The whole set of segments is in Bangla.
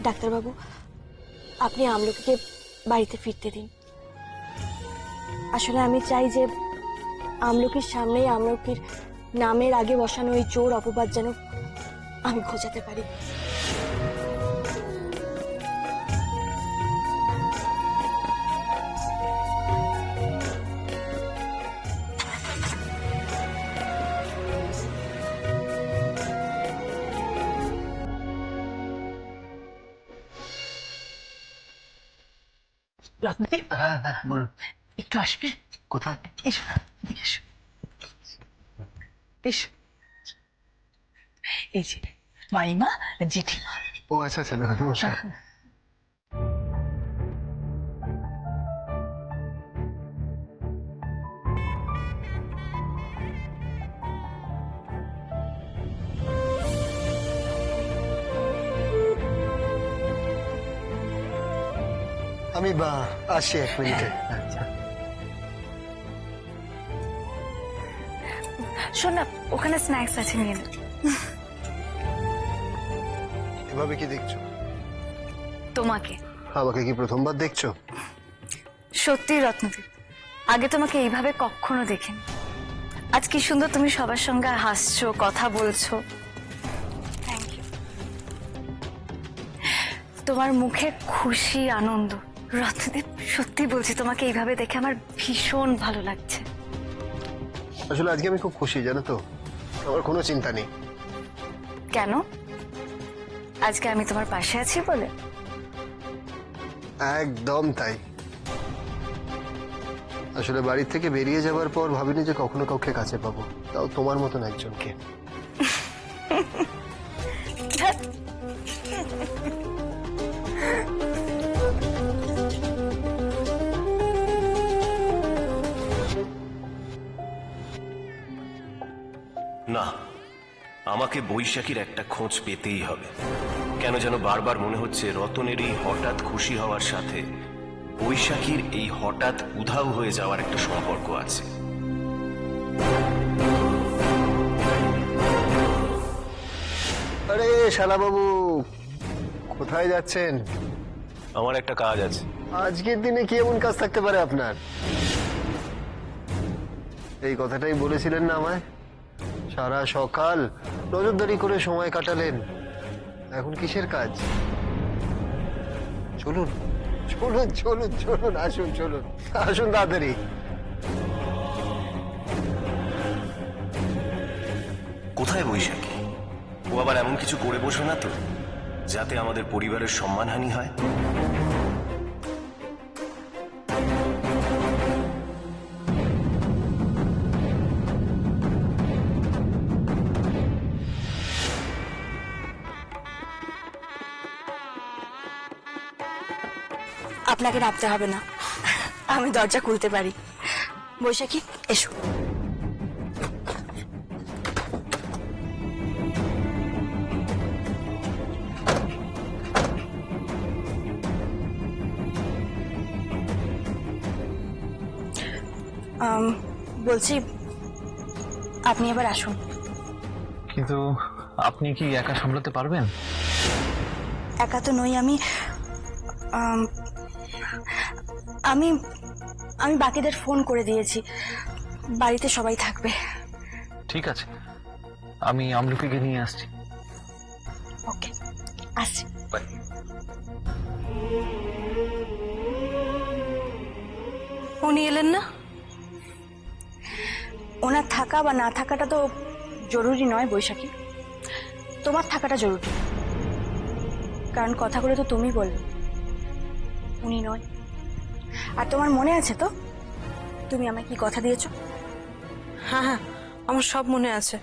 ডাক্তারবাবু, আপনি আমলকিকে বাড়িতে ফিরতে দিন। আসলে আমি চাই যে আমলকির সামনেই আমলকির নামের আগে বসানো ওই চোর অপবাদ যেন আমি খোঁজাতে পারি। রাজনীতি বলুন। একটু আসবে? কোথায়? এসো এসো এসো। এই যে মাইমা জেঠিমা। ও আচ্ছা আচ্ছা, নমস্কার। আমি আসছি 1 মিনিটে। আচ্ছা, শোন না, ওখানে স্ন্যাক্স আছে, নিয়ে নে। এভাবে কি দেখছো? তোমাকে আমাকে কি প্রথমবার দেখছো? সত্যি রত্নদীপ, আগে তোমাকে এইভাবে কখনো দেখিনি। আজ কি সুন্দর তুমি সবার সঙ্গে হাসছো, কথা বলছো। Thank you. তোমার মুখে খুশি, আনন্দ। রত্নদীপ, সত্যি বলছি, তোমাকে এইভাবে দেখে আমার ভীষণ ভালো লাগছে। আসলে আজকে আমি খুব খুশি, জানো তো। আমার কোনো চিন্তা নেই। কেন? আজকে আমি তোমার পাশে আছি বলে? একদম তাই। আসলে বাড়ি থেকে বেরিয়ে যাবার পর ভাবিনি যে কখনো কাউকে কাছে পাবো, তাও তোমার মতন একজনকে। না, আমাকে বৈশাখীর একটা খোঁজ পেতেই হবে। কেন যেন বারবার মনে হচ্ছে রতনের এই হঠাৎ খুশি হওয়ার সাথে বৈশাখীর এই হঠাৎ উধাও হয়ে যাওয়ার একটা সম্পর্ক আছে। আরে শালা বাবু, কোথায় যাচ্ছেন? আমার একটা কাজ আছে। আজকের দিনে কি এমন কাজ থাকতে পারে আপনার? এই কথাটাই বলেছিলেন না আমায়? সারা সকাল নজরদারি করে সময় কাটালেন, এখন কিসের কাজ? চলুন চলুন চলুন চলুন, আসুন, চলুন আসুন তাড়াতাড়ি। কোথায় বৈশাখী? ও আবার এমন কিছু করে বসো না তো যাতে আমাদের পরিবারের সম্মানহানি হয়? আপনাকে ডাকতে হবে না, আমি দরজা খুলতে পারি। বৈশাখী, এসো। বলছি, আপনি এবার আসুন। কিন্তু আপনি কি একা সামলাতে পারবেন? একা তো নই আমি। আম, আমি আমি বাকিদের ফোন করে দিয়েছি, বাড়িতে সবাই থাকবে। ঠিক আছে, আমি আমলকিকে নিয়ে আসছি। ওকে, আসছি। বাই। উনি এলেন না? ওনার থাকা বা না থাকাটা তো জরুরি নয় বৈশাখী, তোমার থাকাটা জরুরি। কারণ কথাগুলো তো তুমি বললে, উনি নয়। আর তোমার মনে আছে তো তুমি আমায় কি কথা দিয়েছো? হ্যাঁ হ্যাঁ, আমার সব মনে আছে।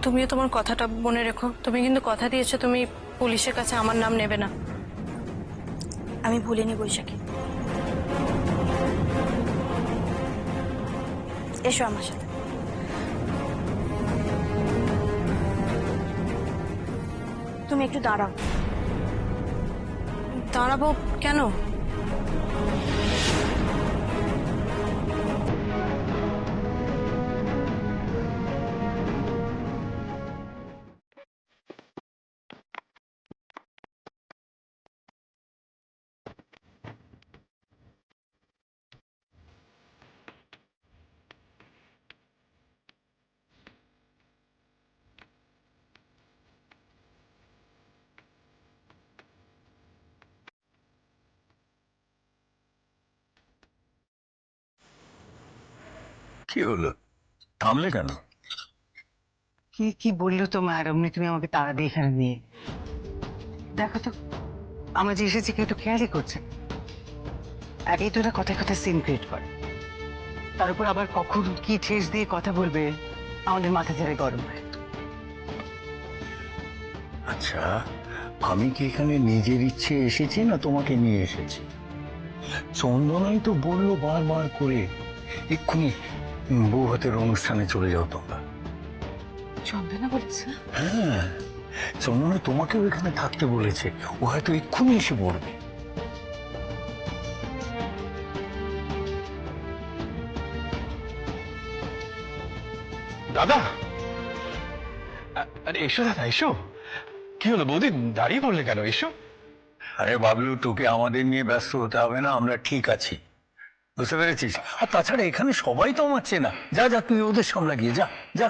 তুমিও তোমার কথাটা মনে রেখো। তুমি কিন্তু কথা দিয়েছো তুমি পুলিশের কাছে আমার নাম নেবে না। আমি ভুলিনি বৈশাখী। এসো আমার সাথে। তুমি একটু দাঁড়াও। দাঁড়াবো কেন? কি হলো, থামলে কেন? কি কি বললো তোমার? অমনি তুমি আমাকে তাড়া দিয়ে এখানে নিয়ে দেখো তো, আমরা যে এসেছি কেউ তো খেয়ালই করছে না। আগেই তো ওরা কথায় কথায় সিন ক্রিয়েট করে, তার উপর আবার কখন কি ঠেস দিয়ে কথা বলবে আমাদের মাথা ঝাড়ে গরম হয়। আচ্ছা, আমি কি এখানে নিজের ইচ্ছে এসেছি না তোমাকে নিয়ে এসেছি? চন্দনাই তো বললো বারবার করে এক্ষুনি বউ হাতের অনুষ্ঠানে চলে যাও তোমরা। চন্দনা বলেছে? হ্যাঁ, চন্দনা তোমাকেও এখানে থাকতে বলেছে, ও হয়তো এক্ষুনি এসে পড়বে। দাদা, আরে এসো দাদা, এসো। কি হলো বৌদি, দাঁড়িয়ে পড়লে কেন? এসো। আরে বাবলু, তোকে আমাদের নিয়ে ব্যস্ত হতে হবে না, আমরা ঠিক আছি, বুঝতে পেরেছিস? আর তাছাড়া এখানে সবাই তো আমার চেনা। যা যা, তুই ওদের সামলা গিয়ে যা যা।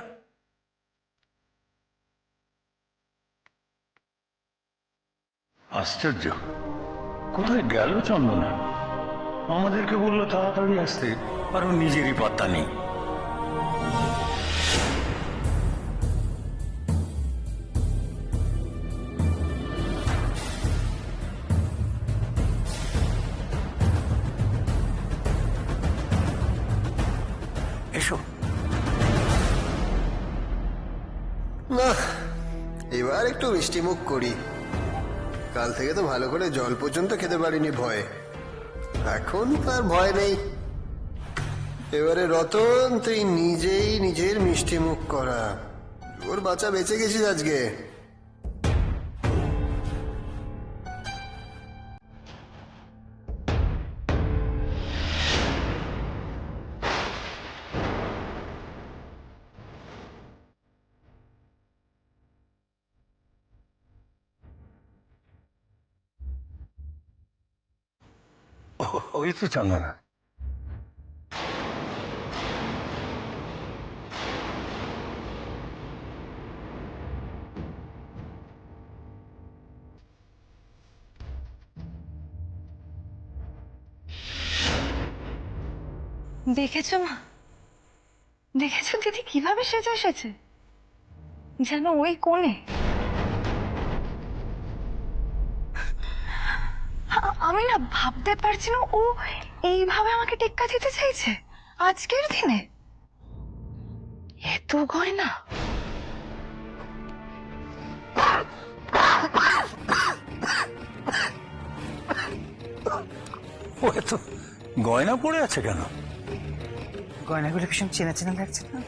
আশ্চর্য, কোথায় গেল চন্দনা? আমাদেরকে বললো তাড়াতাড়ি আসতে, আর ওর নিজেরই পাত্তা নেই। এসো। না, এবার একটু মিষ্টি মুখ করি। কাল থেকে তো ভালো করে জল পর্যন্ত খেতে পারিনি ভয়ে, এখন তার ভয় নেই। এবারে রতন, তুই নিজেই নিজের মিষ্টি মুখ করা। ওর বাচ্চা বেঁচে গেছিস আজকে। ওই তো চন্দনা। দেখেছো মা, দেখেছো দিদি কিভাবে সেজে এসেছে, যেন ওই কোণে। আমি না ভাবতে পারছি না ও এইভাবে আমাকে টেক্কা দিতে চাইছে আজকের দিনে। এত গয়না! ও এত গয়না পড়ে আছে কেন? গয়নাগুলো ভীষণ চেনা চেনা লাগছে না?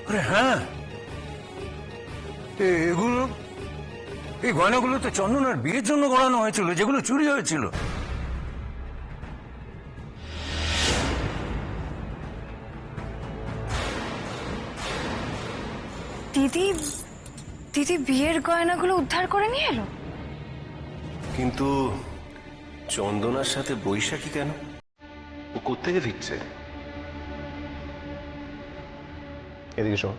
আরে হ্যাঁ, এগুলো, এই গয়নাগুলো তো চন্দনার বিয়ের জন্য গড়ানো হয়েছিল, যেগুলো চুরি হয়েছিল। দিদি, দিদি বিয়ের গয়নাগুলো উদ্ধার করে নিয়ে এলো। কিন্তু চন্দনার সাথে বৈশাখী কেন? ও কোত্থেকে ফিরছে? এদিকে শোন,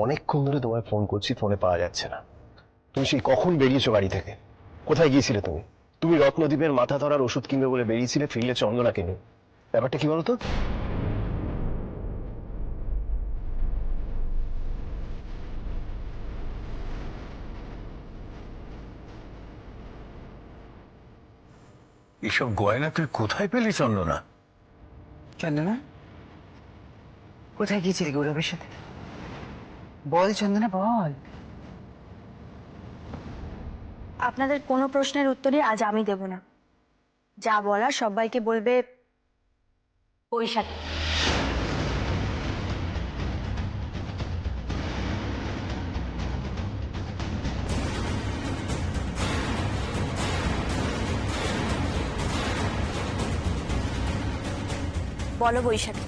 অনেকক্ষণ ধরে তোমায় ফোন করছি, ফোনে পাওয়া যাচ্ছে না। তুমি সেই কখন বেরিয়েছো গাড়ি থেকে? কোথায় গিয়েছিলে তুমি? তুমি রত্নদ্বীপের মাথা ধরার ওষুধ কিনবে বলে বেরিয়েছিলে, ফিরলে চন্দনা কিনে। ব্যাপারটা কি বলতো? এসব গয়না তুই কোথায় পেলি চন্দনা? চন্দনা, কোথায় গিয়েছিলি গৌরবের সাথে? বল চন্দনা, বল। আপনাদের কোনো প্রশ্নের উত্তরই আজ আমি দেব না। যা বলার সবাইকে বলবে বৈশাখী। বলো বৈশাখী।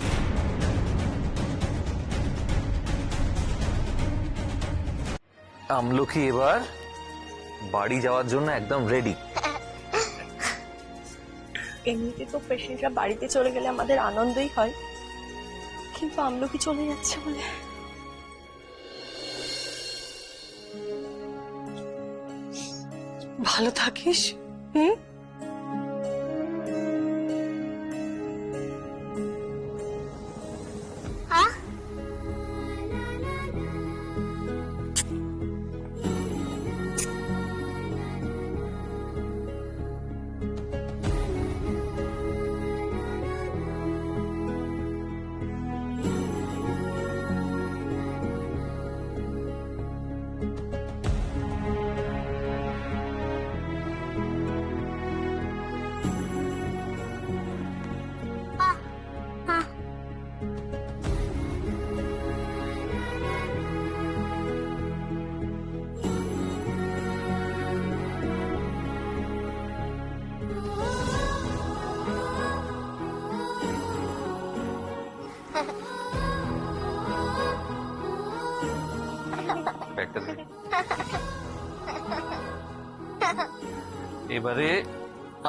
আমলকি এবার বাড়ি যাওয়ার জন্য একদম রেডি। এমনিতে তো পেশেন্টরা বাড়িতে চলে গেলে আমাদের আনন্দই হয়, কিন্তু আমলকি চলে যাচ্ছে বলে। ভালো থাকিস। একটা দে। এবারে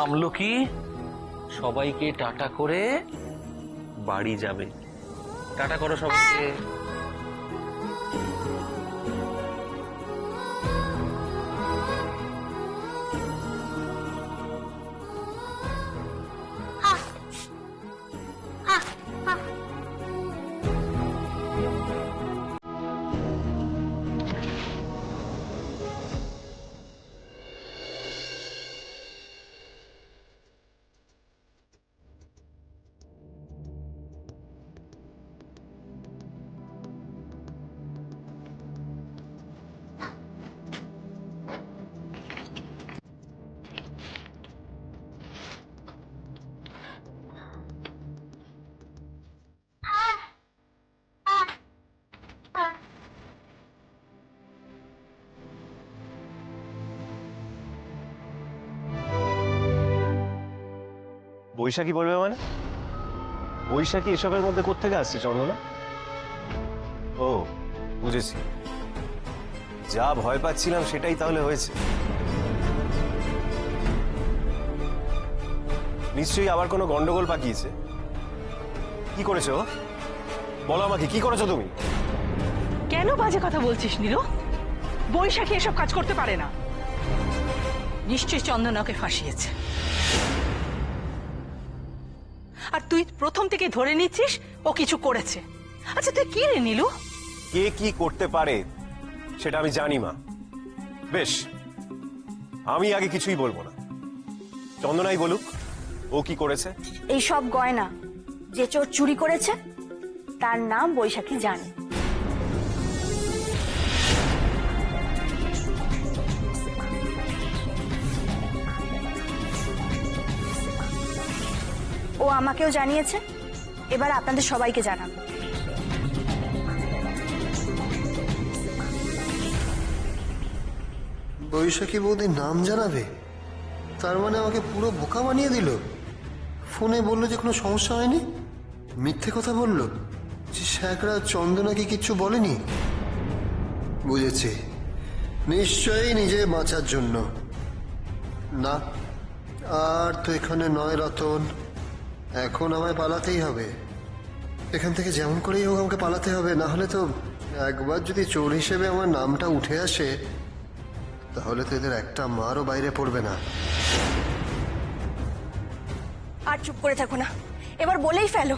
আমলকি সবাইকে টাটা করে বাড়ি যাবে। টাটা করো সবাইকে। বৈশাখী বলবে মানে? বৈশাখী এসবের মধ্যে কোত্থেকে আসছে চন্দনা? ও বুঝেছি, যা ভয় পাচ্ছিলাম সেটাই তাহলে হয়েছে। নিশ্চয়ই আবার কোনো গন্ডগোল পাকিয়েছে। কি করেছো? বলো আমাকে, কি করেছো তুমি? কেন বাজে কথা বলছিস নীলু? বৈশাখী এসব কাজ করতে পারে না। নিশ্চয়ই চন্দনাকে ফাঁসিয়েছে। আর তুই প্রথম থেকে ধরে নিচ্ছিস ও কিছু করেছে। আচ্ছা তুই কি রে নীলু? কে কি করতে পারে সেটা আমি জানি মা। বেশ, আমি আগে কিছুই বলবো না, চন্দনাই বলুক ও কি করেছে। এই সব গয়না যে চোর চুরি করেছে তার নাম বৈশাখী জানে। ও আমাকেও জানিয়েছে, এবার আপনাদের সবাইকে জানাবো। বৈশাখী বৌদির নাম জানাবে? তার মানে আমাকে পুরো বোকা বানিয়ে দিল। ফোনে বললো যে কোনো সমস্যা হয়নি, মিথ্যে কথা বললো যে শ্যাকরা চন্দনাকে কিচ্ছু বলেনি। বুঝেছি, নিশ্চয়ই নিজে বাঁচার জন্য। না, আর তো এখানে নয় রতন, এখন আমায় পালাতেই হবে। এখান থেকে যেমন করেই হোক আমাকে পালাতে হবে, না হলে তো একবার যদি চোর হিসেবে আমার নামটা উঠে আসে তাহলে তো এদের একটা মারও বাইরে পড়বে না। আর চুপ করে থাকো না, এবার বলেই ফেলো।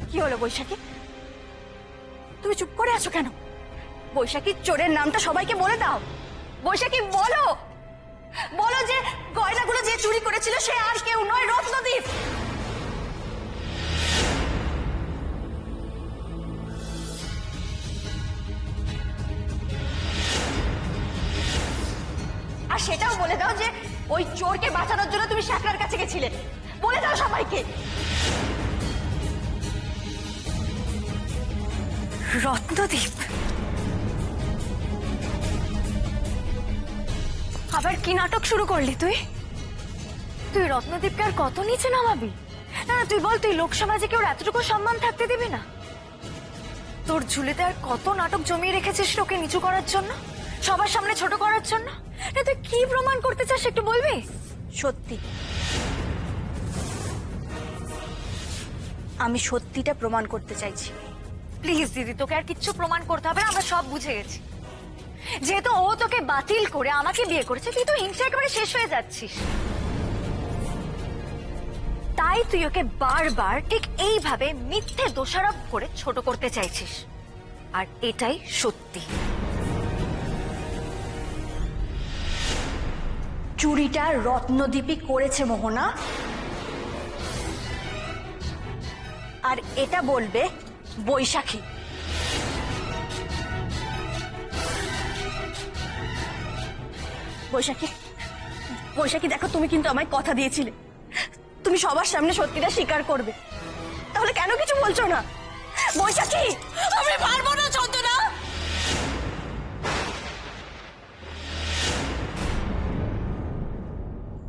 কি হলো বৈশাখী, তুমি চুপ করে আছো কেন? বৈশাখী চোরের নামটা সবাইকে বলে দাও। বৈশাখী বলো, বলো যে গয়নাগুলো যে চুরি করেছিল সে আর কেউ নয়, রত্নদীপ। আর সেটাও বলে দাও যে ওই চোরকে বাঁচানোর জন্য তুমি শ্যাকরার কাছে গেছিলে। বলে দাও সবাইকে। রত্নদীপ, আবার কি নাটক শুরু করলি তুই? তুই রত্নদীপকে আর কত নিচে নামাবি? না না, তুই বল, তুই লোকসমাজে কেউ এতটুকু সম্মান থাকতে দিবি না? তোর ঝুলিতে আর কত নাটক জমিয়ে রেখেছিস ওকে নিচু করার জন্য, সবার সামনে ছোট করার জন্য। না তুই কি প্রমাণ করতে চাস একটু বলবি? সত্যি, আমি সত্যিটা প্রমাণ করতে চাইছি। প্লিজ দিদি, তোকে আর কিচ্ছু প্রমাণ করতে হবে না, আমরা সব বুঝে গেছি। যেহেতু ও তোকে বাতিল করে আমাকে বিয়ে করেছে, তুই তো হিংসা একেবারে শেষ হয়ে যাচ্ছিস। তাই তুই ওকে বারবার ঠিক এইভাবে মিথ্যে দোষারোপ করে ছোট করতে চাইছিস, আর এটাই সত্যি। চুরিটা রত্নদীপই করেছে মোহনা, আর এটা বলবে বৈশাখী। বৈশাখী, বৈশাখী দেখো, তুমি কিন্তু আমায় কথা দিয়েছিলে তুমি সবার সামনে সত্যিটা স্বীকার করবে, তাহলে কেন কিছু বলছো না? বৈশাখী, আমি পারবো না চন্দনা।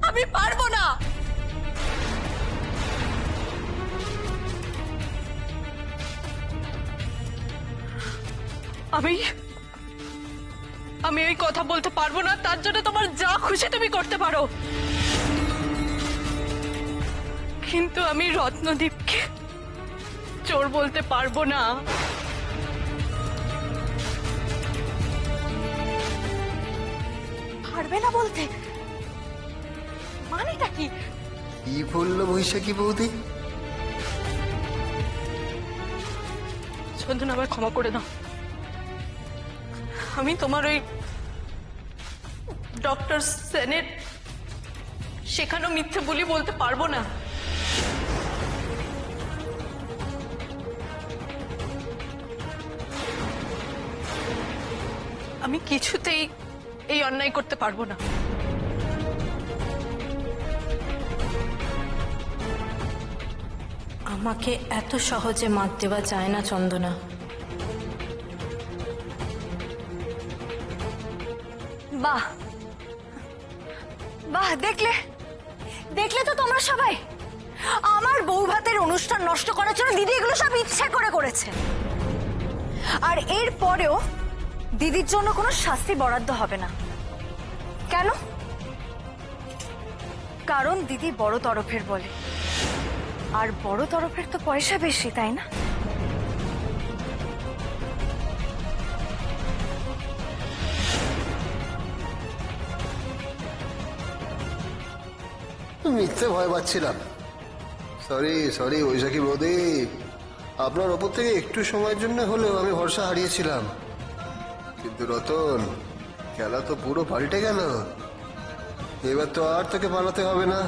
আমি পারবো না। আমি আমি ওই কথা বলতে পারবো না, তার জন্য তোমার যা খুশি তুমি করতে পারো, কিন্তু আমি রত্নদীপকে চোর বলতে পারবো না। পারবে না বলতে মানেটা কি? কি বললো বৈশাখী বৌদি? চন্দন, আমায় ক্ষমা করে দাও। আমি তোমার ওই ডক্টর সেনের শেখানো মিথ্যে বলি বলতে পারবো না। আমি কিছুতেই এই অন্যায় করতে পারবো না। আমাকে এত সহজে মাত দেওয়া যায় না চন্দনা। বাহ বাহ, দেখলে দেখলে তো তোমরা সবাই, আমার বউ ভাতের অনুষ্ঠান নষ্ট করার জন্য দিদি এগুলো সব ইচ্ছে করে করেছে। আর এর পরেও দিদির জন্য কোনো শাস্তি বরাদ্দ হবে না। কেন? কারণ দিদি বড় তরফের বলে, আর বড় তরফের তো পয়সা বেশি, তাই না? মিথ্যে ভয় পাচ্ছিলাম। সরি সরি বৈশাখী বৌদি, আপনার ওপর থেকে একটু সময়ের জন্য হলেও আমি ভরসা হারিয়েছিলাম। কিন্তু রতন, খেলা তো পুরো পাল্টে গেল। এবার তো আর তোকে পালাতে হবে না,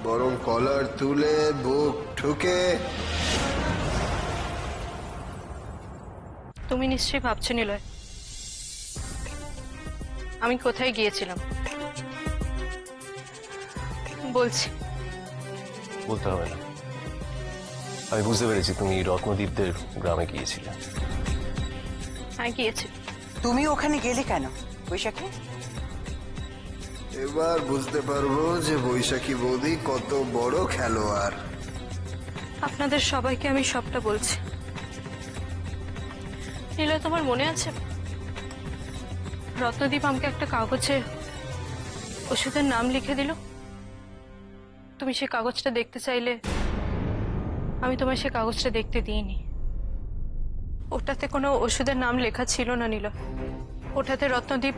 বরং কলার তুলে বুক ঠুকে। তুমি নিশ্চয়ই ভাবছো নিলয় আমি কোথায় গিয়েছিলাম। বলছি। বলতে হবে না, আমি বুঝতে পেরেছি তুমি রত্নদীপদের গ্রামে গিয়েছিলে। হ্যাঁ, গিয়েছি। তুমি ওখানে গেলে কেন বৈশাখী? এবার বুঝতে পারবো যে বৈশাখী বৌদি কত বড় খেলোয়াড়। আপনাদের সবাইকে আমি সবটা বলছি। নিলয়, তোমার মনে আছে রত্নদীপ আমাকে একটা কাগজে ওষুধের নাম লিখে দিল? তুমি সেই কাগজটা দেখতে চাইলে আমি তোমায় সেই কাগজটা দেখতে দিইনি। ওটাতে কোনো ওষুধের নাম লেখা ছিল না নিলয়, ওটাতে রত্নদীপ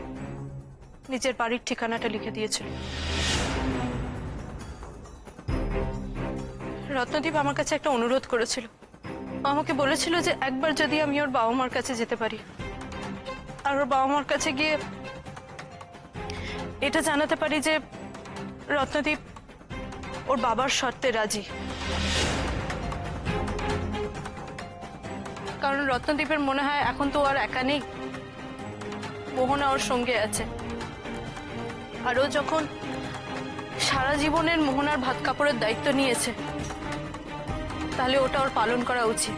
নিজের বাড়ির ঠিকানাটা লিখে দিয়েছিল। রত্নদীপ আমার কাছে একটা অনুরোধ করেছিল, আমাকে বলেছিল যে একবার যদি আমি ওর বাবা মার কাছে যেতে পারি আর ওর বাবা মার কাছে গিয়ে এটা জানাতে পারি যে রত্নদীপ ওর বাবার শর্তে রাজি। কারণ রত্নদীপের মনে হয় এখন তো আর একা নেই, মোহনা ওর সঙ্গে আছে। আর ও যখন সারা জীবনের মোহনার ভাত কাপড়ের দায়িত্ব নিয়েছে, তাহলে ওটা ওর পালন করা উচিত।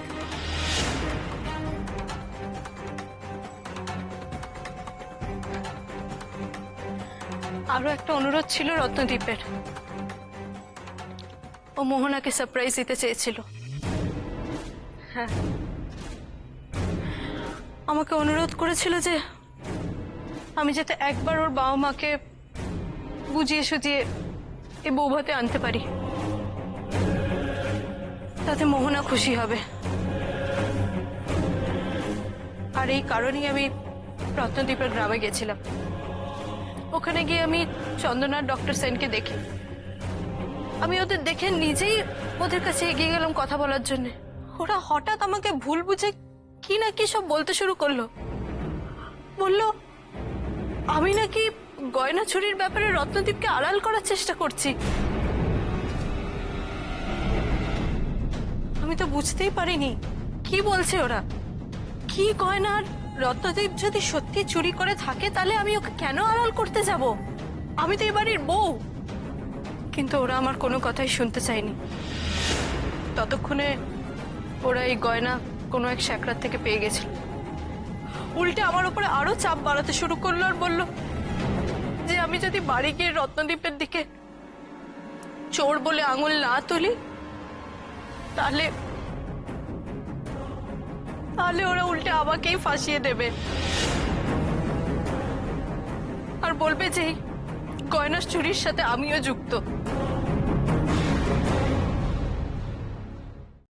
আরো একটা অনুরোধ ছিল রত্নদীপের, ও মোহনাকে সারপ্রাইজ দিতে চেয়েছিল। হ্যাঁ, আমাকে অনুরোধ করেছিল যে আমি যাতে একবার ওর বাবা মাকে বুঝিয়ে সুঝিয়ে এই বৌভাতে আনতে পারি, তাতে মোহনা খুশি হবে। আর এই কারণেই আমি রত্নদীপের গ্রামে গেছিলাম। ওখানে গিয়ে আমি চন্দনার ডক্টর সেনকে দেখি। আমি ওদের দেখে নিজেই ওদের কাছে এগিয়ে গেলাম কথা বলার জন্য। ওরা হঠাৎ আমাকে ভুল বুঝে কি না কি সব বলতে শুরু করলো। বলল আমি নাকি গয়না চুরির ব্যাপারে রত্নদীপকে আড়াল করার চেষ্টা করছি। আমি তো বুঝতেই পারিনি কি বলছে ওরা। কি গয়না? রত্নদীপ যদি সত্যি চুরি করে থাকে তাহলে আমি ওকে কেন আড়াল করতে যাব? আমি তো এই বাড়ির বউ। কিন্তু ওরা আমার কোনো কথাই শুনতে চায়নি। ততক্ষণে ওরা এই গয়না কোনো এক স্যাকরাত থেকে পেয়ে গেছিল। উল্টে আমার উপরে আরো চাপ বাড়াতে শুরু করলো আর বলল যে আমি যদি বাড়ি গিয়ে রত্নদীপের দিকে চোর বলে আঙুল না তুলি তাহলে তাহলে ওরা উল্টে আমাকেই ফাঁসিয়ে দেবে আর বলবে যে এই গয়নার চুরির সাথে আমিও যুক্ত।